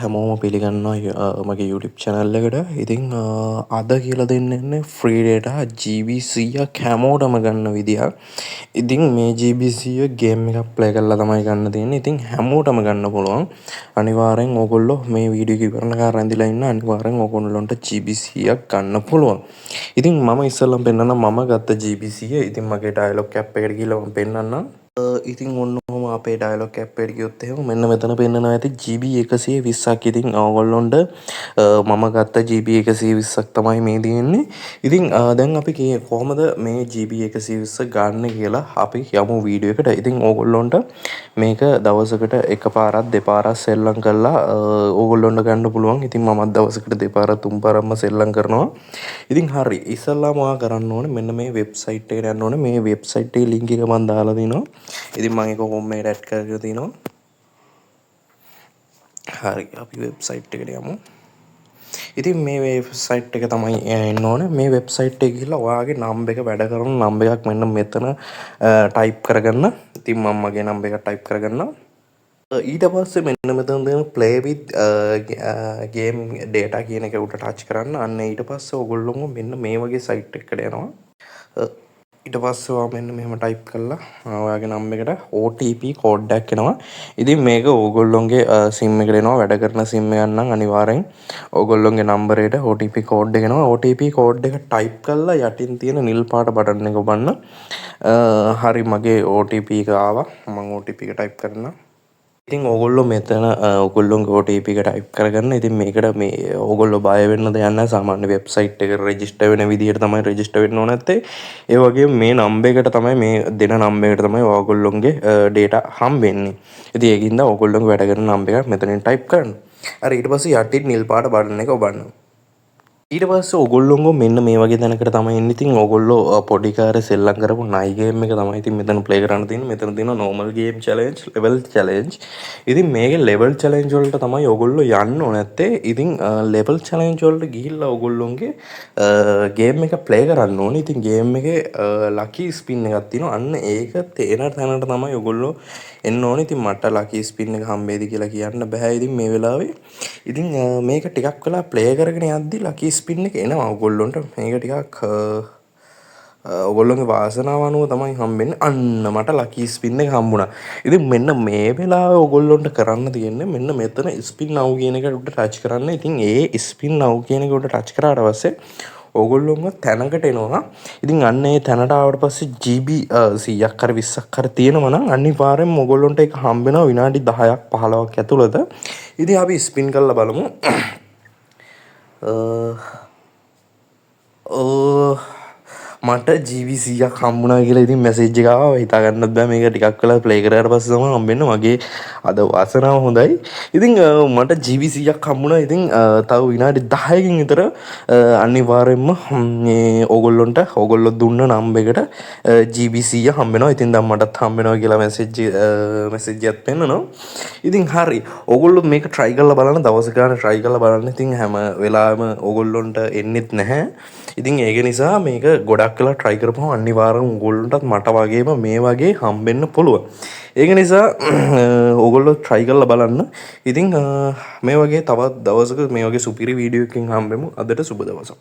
හැමෝම පිළිගන්නවා මගේ YouTube channel එකට. ඉතින් අද කියලා දෙන්නේ free data GB 100ක් හැමෝටම ගන්න විදියක්. ඉතින් මේ GB 100 game එකක් play කරලා තමයි ගන්න තියෙන්නේ. ඉතින් හැමෝටම ගන්න පුළුවන්. අනිවාර්යෙන් ඕගොල්ලෝ මේ වීඩියෝ එක ඉවරනකම් රැඳිලා ඉන්න. අනිවාර්යෙන් ඕගොල්ලන්ට GB 100ක් ගන්න පුළුවන්. ඉතින් මම ඉස්සෙල්ලම පෙන්නන්න මම ගත්ත GB 100. ඉතින් මගේ dialog cap එකට ගිහලා මම පෙන්නන්නම්. ඉතින් ඔන්න ඔහොම අපේ ඩයලොග් කැප් එකට ගියොත් එහෙම මෙන්න මෙතන පෙන්නනවා ඇති GB 120ක්. ඉතින් ඕගොල්ලොන්ට මම ගත්ත GB 120ක් තමයි මේ තියෙන්නේ. ඉතින් දැන් අපි කොහොමද මේ GB 120 ගන්න කියලා අපි යමු වීඩියෝ එකට. ඉතින් ඕගොල්ලොන්ට මේක දවසකට එකපාරක් දෙපාරක් සෙල්ලම් කරලා ඕගොල්ලොන්ට ගන්න පුළුවන්. ඉතින් මමත් දවසකට දෙපාරක් තුන් පාරක්ම සෙල්ලම් කරනවා. ඉතින් හරි ඉස්සල්ලාම ඔයා කරන්න ඕනේ මෙන්න මේ වෙබ්සයිට් එකට යන්න ඕනේ. මේ වෙබ්සයිට් එකේ link එක මම දාලා දිනවා. ඉතින් මම ඒක කොහොමද ඇඩ් කරලා තිනවා. හරි අපි වෙබ්සයිට් එකට යමු. ඉතින් මේ වෙබ්සයිට් එක තමයි එන්න ඕනේ. මේ වෙබ්සයිට් එක ගිහලා ඔයාගේ නම්බර් එක වැඩ කරන නම්බර් එකක් මෙන්න මෙතන ටයිප් කරගන්න. ඉතින් මම මගේ නම්බර් එක ටයිප් කරගන්නවා. ඊට පස්සේ මෙන්න මෙතන තියෙන play with game data කියන එක උඩ ටච් කරන්න. අන්න ඊට පස්සේ ඔයගොල්ලෝ මෙන්න මේ වගේ සයිට් එකකට යනවා. ඊට පස්සේ ඔයා මෙන්න මෙහෙම ටයිප් කරලා ඔයාගේ නම්බර් එකට OTP කෝඩ් එකක් එනවා. ඉතින් මේක ඕගොල්ලොන්ගේ SIM එකට එනවා. වැඩ කරන SIM එකක් නම් අනිවාර්යෙන් ඕගොල්ලොන්ගේ නම්බරේට OTP කෝඩ් එක එනවා. OTP කෝඩ් එක ටයිප් කරලා යටින් තියෙන නිල් පාට බටන් එක ඔබන්න. හරි මගේ OTP එක ආවා. මම OTP එක ටයිප් කරනවා. ඉතින් ඕගොල්ලෝ මෙතන ඕගොල්ලොන්ගේ OTP එක ටයිප් කරගන්න. ඉතින් මේකට මේ ඕගොල්ලෝ බය වෙන්න දෙයක් නැහැ. සාමාන්‍ය වෙබ්සයිට් එකට රෙජිස්ටර් වෙන විදිහට තමයි රෙජිස්ටර් වෙන්න ඕන නැත්තේ. ඒ වගේම මේ නම්බර් එකට තමයි මේ දෙන නම්බර් එකට තමයි ඕගොල්ලොන්ගේ data හම්බෙන්නේ. ඉතින් ඒකින්ද ඕගොල්ලොන්ගේ වැඩ කරන නම්බර් එකක් මෙතනින් ටයිප් කරන්න. හරි ඊට පස්සේ යටින් නිල් පාට බටන් එක ඔබන්න. ඊට පස්සේ ඕගොල්ලෝ මෙන්න මේ වගේ තැනකට තමයි එන්නේ. ඉතින් ඕගොල්ලෝ පොඩි කාරේ සෙල්ලම් කරපු නයි ගේම් එක තමයි ඉතින් මෙතන ප්ලේ කරන්න තියෙන්නේ. මෙතන තියෙනවා normal game challenge, level challenge. ඉතින් මේකේ level challenge වලට තමයි ඕගොල්ලෝ යන්න ඕන නැත්තේ. ඉතින් level challenge වලට ගිහිල්ලා ඕගොල්ලෝගේ ගේම් එක ප්ලේ කරන්න ඕනේ. ඉතින් ගේම් එකේ lucky spin එකක් තියෙනවා. අන්න ඒක තේන තැනට තමයි ඕගොල්ලෝ එන්න ඕනේ. ඉතින් මට lucky spin එක හම්බෙයිද කියලා කියන්න බෑ ඉතින් මේ වෙලාවේ. ඉතින් මේක ටිකක් වෙලා ප්ලේ කරගෙන යද්දි lucky ස්පින් එක එනවා ඔයගොල්ලොන්ට. මේක ටිකක් ඔයගොල්ලෝගේ වාසනාව අනුව තමයි හම්බෙන්නේ. අන්න මට lucky ස්පින් එක හම්බුණා. ඉතින් මෙන්න මේ වෙලාවේ ඔයගොල්ලොන්ට කරන්න තියෙන්නේ මෙන්න මෙතන ස්පින් now කියන එකට උඩ ටච් කරන්න. ඉතින් ඒ ස්පින් now කියන එක උඩ ටච් කරාට පස්සේ ඕගොල්ලොන්ව තැනකට එනවා. ඉතින් අන්න ඒ තැනට ආවට පස්සේ GB 100ක් හරි 20ක් හරි තියෙනවා නම් අනිවාර්යෙන්ම ඕගොල්ලොන්ට ඒක හම්බ වෙනවා විනාඩි 10ක් 15ක් ඇතුළත. ඉතින් අපි ස්පින් කරලා බලමු. මට GB 100ක් හම්බුණා කියලා ඉතින් මැසේජ් එක ආවා. හිතා ගන්නත් බෑ මේක ටිකක් වෙලා ප්ලේ කරාට පස්සේ තමයි හම්බෙන්නේ. මගේ අද වාසනාව හොඳයි. ඉතින් මට GB 100ක් හම්බුණා. ඉතින් තව විනාඩි 10කින් විතර අනිවාර්යෙන්ම මේ ඕගොල්ලෝ දුන්න නම්බර් එකට GB 100 හම්බ වෙනවා. ඉතින් දැන් මටත් හම්බ වෙනවා කියලා මැසේජ් එකක් පෙන්නනවා. ඉතින් හරි. ඕගොල්ලෝ මේක try කරලා බලන්න. දවස් ගාන try කරලා බලන්න. ඉතින් හැම වෙලාවෙම ඕගොල්ලොන්ට එන්නෙත් නැහැ. ඉතින් ඒක නිසා මේක ගොඩක් වෙලා try කරපුවම අනිවාර්යෙන් ඕගොල්ලන්ටත් මට වගේම මේ වගේ හම්බෙන්න පුළුවන්. ඒක නිසා ඕගොල්ලෝ try කරලා බලන්න. ඉතින් මේ වගේ තවත් දවසක මේ වගේ සුපිරි වීඩියෝ එකකින් හම්බෙමු. අදට සුබ දවසක්.